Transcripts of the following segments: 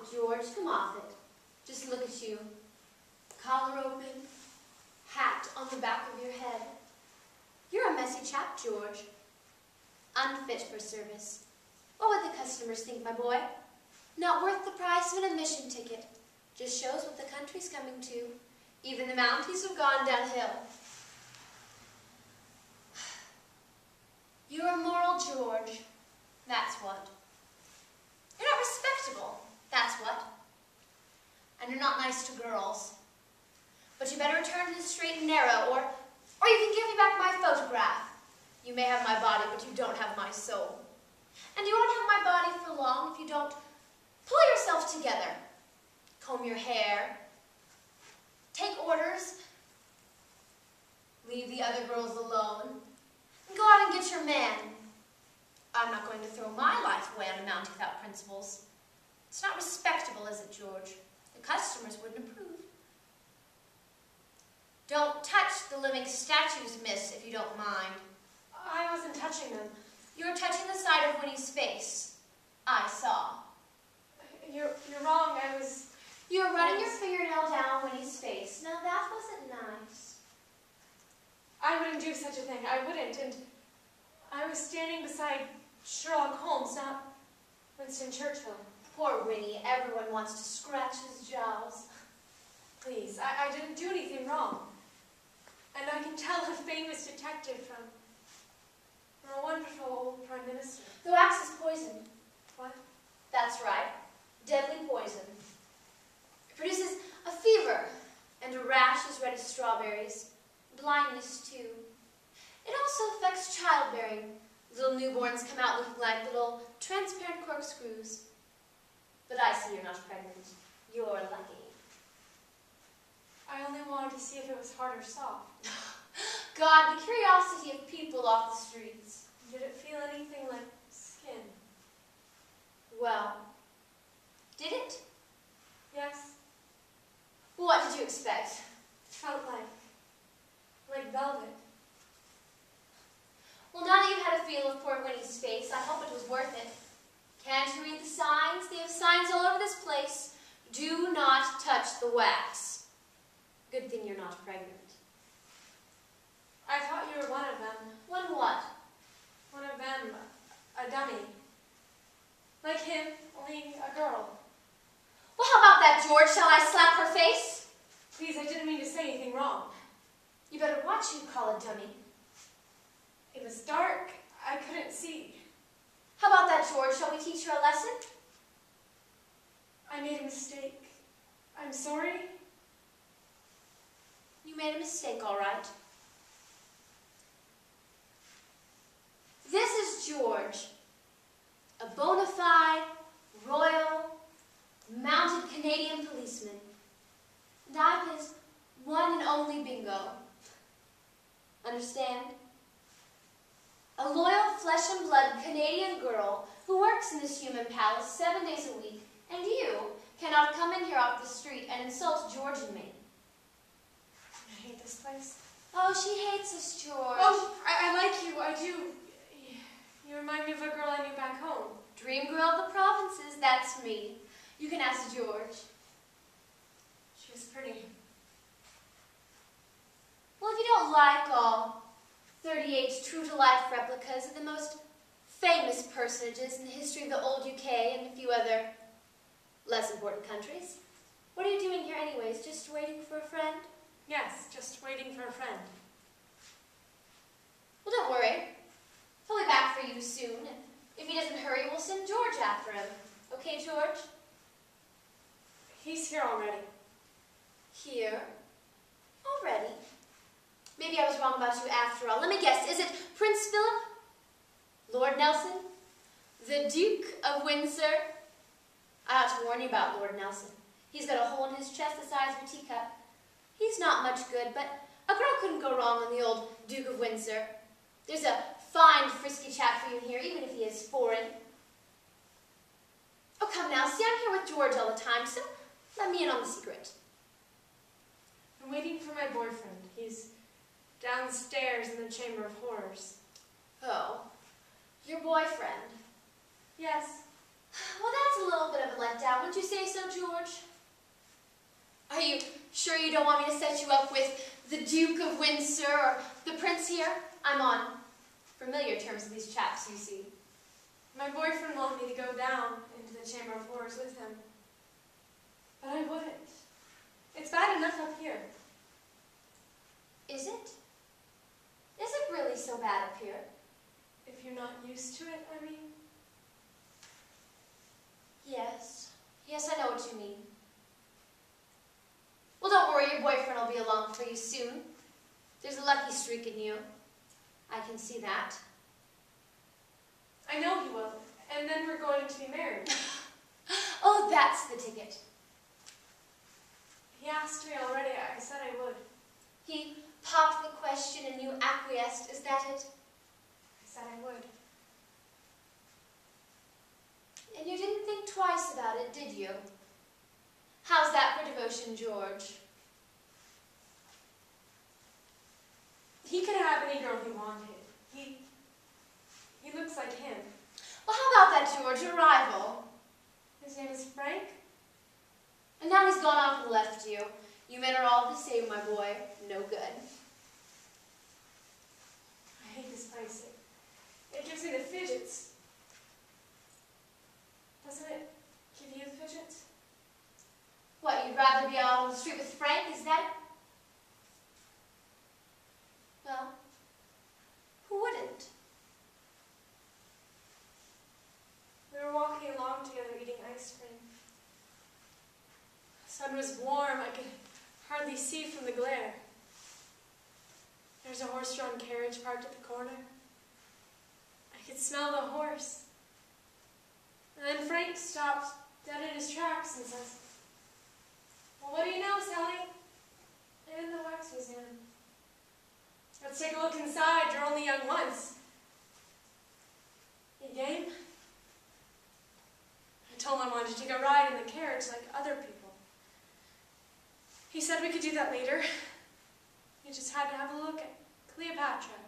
it, George. Come off it. Just look at you. Collar open, hat on the back of your head. You're a messy chap, George. Unfit for service. What would the customers think, my boy? Not worth the price of an admission ticket. Just shows what the country's coming to. Even the Mounties have gone downhill. You're immoral, George. That's what. You're not respectable. That's what. And you're not nice to girls. But you better return to the straight and narrow, or you can give me back my photograph. You may have my body, but you don't have my soul. And you won't have my body for long if you don't pull yourself together. Comb your hair. Take orders. Leave the other girls alone. And go out and get your man. I'm not going to throw my life away on a Mountie without principles. It's not respectable, is it, George? The customers wouldn't approve. Don't touch the living statues, miss, if you don't mind. I wasn't touching them. You were touching the side of Winnie's face. I saw. You're wrong. You were running your fingernail down Winnie's face. Now that wasn't nice. I wouldn't do such a thing. I wouldn't. And I was standing beside Sherlock Holmes, not Winston Churchill. Poor Winnie. Everyone wants to scratch his jowls. Please, I didn't do anything wrong. And I can tell a famous detective from a wonderful old Prime Minister. The wax is poison. What? That's right. Deadly poison. It produces a fever and a rash as red as strawberries. Blindness, too. It also affects childbearing. Little newborns come out looking like little transparent corkscrews. But I see you're not pregnant. You're lucky. I only wanted to see if it was hard or soft. God, the curiosity of people off the streets. Did it feel anything like skin? Well, did it? Yes. What did you expect? It felt like velvet. Well, now that you've had a feel of poor Winnie's face, I hope it was worth it. Can't you read the signs? They have signs all over this place. Do not touch the wax. Good thing you're not pregnant. I thought you were one of them. One what? One of them. A dummy. Like him, only a girl. Well, how about that, George? Shall I slap her face? Please, I didn't mean to say anything wrong. You better watch who you call a dummy. It was dark. I couldn't see. How about that, George? Shall we teach her a lesson? I made a mistake. I'm sorry. You made a mistake, all right. This is George, a bona fide, royal, mounted Canadian policeman. And I'm his one and only bingo. Understand? A loyal flesh and blood Canadian girl who works in this human palace 7 days a week, and you cannot come in here off the street and insult George and me. I hate this place. Oh, she hates us, George. Oh, I like you. I do. You remind me of a girl I knew back home. Dream girl of the provinces, that's me. You can ask George. She was pretty. Well, if you don't like all 38 true-to-life replicas of the most famous personages in the history of the old UK and a few other less important countries, what are you doing here anyways? Just waiting for a friend? Yes, just waiting for a friend. Well, don't worry. He'll be back for you soon. If he doesn't hurry, we'll send George after him. Okay, George? He's here already. Here? Already? Maybe I was wrong about you after all. Let me guess. Is it Prince Philip? Lord Nelson? The Duke of Windsor? I ought to warn you about Lord Nelson. He's got a hole in his chest the size of a teacup. He's not much good, but a girl couldn't go wrong on the old Duke of Windsor. There's a fine, frisky chap for you here, even if he is foreign. Oh, come now. See, I'm here with George all the time, so let me in on the secret. I'm waiting for my boyfriend. He's downstairs in the Chamber of Horrors. Oh, your boyfriend? Yes. Well, that's a little bit of a letdown. Wouldn't you say so, George? Are you sure you don't want me to set you up with the Duke of Windsor or the Prince here? I'm on familiar terms with these chaps, you see. My boyfriend wanted me to go down into the Chamber of Horrors with him. But I wouldn't. It's bad enough up here. Is it? Is it really so bad up here? If you're not used to it, I mean. Yes. Yes, I know what you mean. Well, don't worry, your boyfriend will be along for you soon. There's a lucky streak in you. I can see that. I know he will. And then we're going to be married. Oh, that's the ticket. He asked me already. I said I would. He popped the question and you acquiesced. Is that it? I said I would. And you didn't think twice about it, did you? How's that for devotion, George? He could have any girl he wanted. He looks like him. Well, how about that, George, your rival? His name is Frank? And now he's gone off and left you. You men are all the same, my boy. No good. I hate this place. It gives me the fidgets. Doesn't it give you the fidgets? What, you'd rather be out on the street with Frank, is that it? Well, who wouldn't? We were walking along together eating ice cream. The sun was warm. I could hardly see from the glare. There's a horse-drawn carriage parked at the corner. I could smell the horse. And then Frank stopped dead in his tracks and says, "Well, what do you know, Sally? I'm in the wax museum. Let's take a look inside. You're only young once. You game?" I told him I wanted to take a ride in the carriage like other people. He said we could do that later. We just had to have a look at Cleopatra,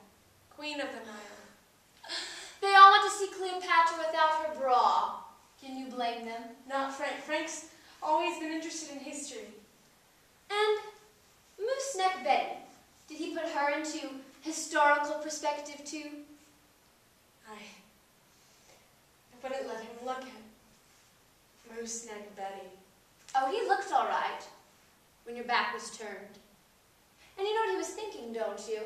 Queen of the Nile. They all want to see Cleopatra without her bra. Can you blame them? Not Frank. Frank's always been interested in history. And Mooseneck Betty, did he put her into historical perspective too? I wouldn't let him look at Mooseneck Betty. Oh, he looked all right when your back was turned. And you know what he was thinking, don't you?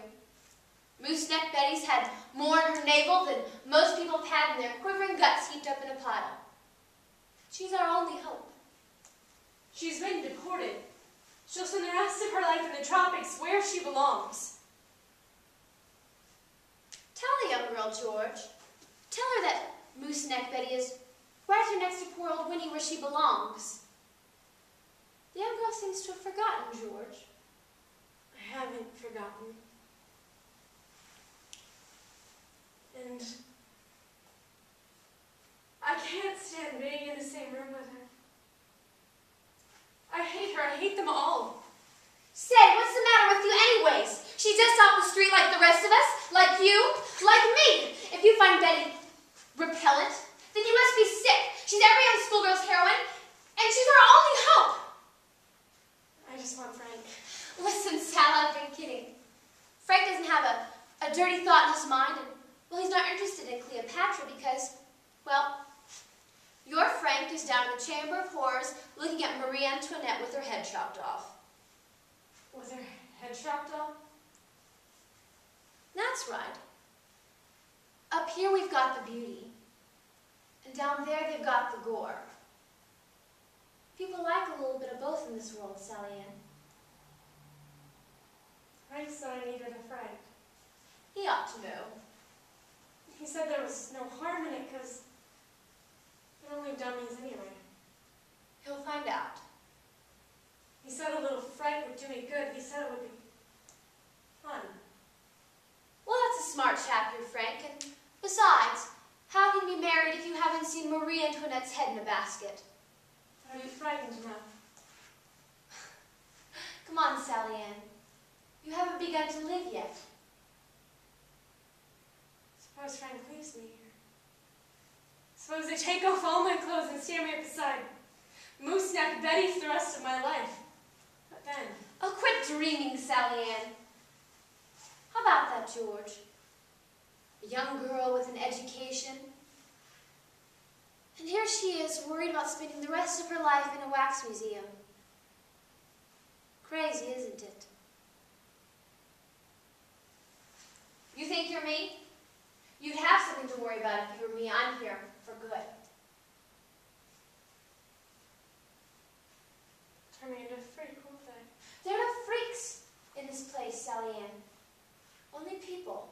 Mooseneck Betty's had more in her navel than most people have had in their quivering guts heaped up in a pile. She's our only hope. She's been deported. She'll spend the rest of her life in the tropics where she belongs. Tell the young girl, George. Tell her that Mooseneck Betty is right here next to poor old Winnie where she belongs. The young girl seems to have forgotten, George. I haven't forgotten. And I can't stand being in the same room with her. I hate her. I hate them all. Say, what's the matter with you anyways? She's just off the street like the rest of us, like you, like me. If you find Betty repellent, then you must be sick. She's every young schoolgirl's heroine, and she's our only hope. I just want Frank. Listen, Sal, I've been kidding. Frank doesn't have a dirty thought in his mind, and, well, he's not interested in Cleopatra because, well, your Frank is down in the Chamber of Horrors looking at Marie Antoinette with her head chopped off. With her head chopped off? That's right. Up here we've got the beauty, and down there they've got the gore. People like a little bit of both in this world, Sally Ann. Frank said I needed a friend. He ought to know. He said there was no harm in it because they're only dummies anyway. He'll find out. He said a little fright would do me good. He said it would be fun. Well, that's a smart chap, your Frank, and besides, how can you be married if you haven't seen Marie Antoinette's head in a basket? But are you frightened enough? Come on, Sally Ann. You haven't begun to live yet. Suppose Frank leaves me here. Suppose they take off all my clothes and stand me at the side. Moose-neck Betty for the rest of my life. But then... Oh, quit dreaming, Sally Ann. How about that, George? A young girl with an education. And here she is, worried about spending the rest of her life in a wax museum. Crazy, isn't it? You think you're me? You'd have something to worry about if you were me. I'm here for good. Turn me into a freak, won't they? There are no freaks in this place, Sally Ann. Only people.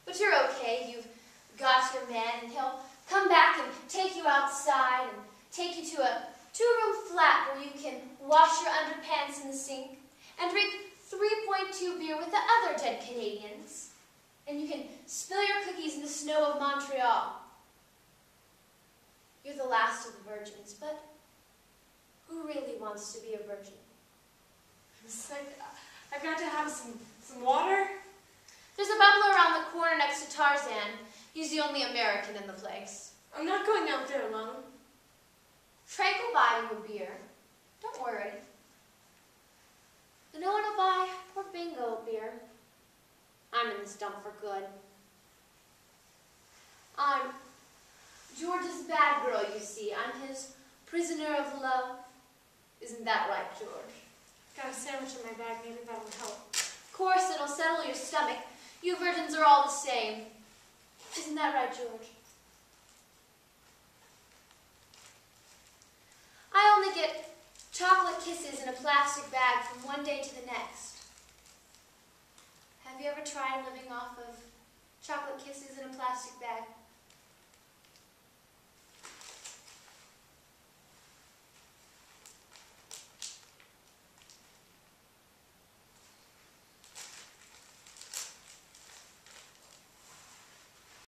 But you're okay. You've got your man, and he'll come back and take you outside and take you to a 2-room flat where you can wash your underpants in the sink and drink 3.2 beer with the other dead Canadians. And you can spill your cookies in the snow of Montreal. You're the last of the virgins, but who really wants to be a virgin? I'm sick. I've got to have some water. There's a bubbler around the corner next to Tarzan. He's the only American in the place. I'm not going out there alone. Frank will buy you a beer. Don't worry. No one will buy poor Bingo a beer. I'm in this dump for good. I'm George's bad girl, you see. I'm his prisoner of love. Isn't that right, George? Got a sandwich in my bag. Maybe that'll help. Of course, it'll settle your stomach. You virgins are all the same. Isn't that right, George? I only get chocolate kisses in a plastic bag from one day to the next. Have you ever tried living off of chocolate kisses in a plastic bag?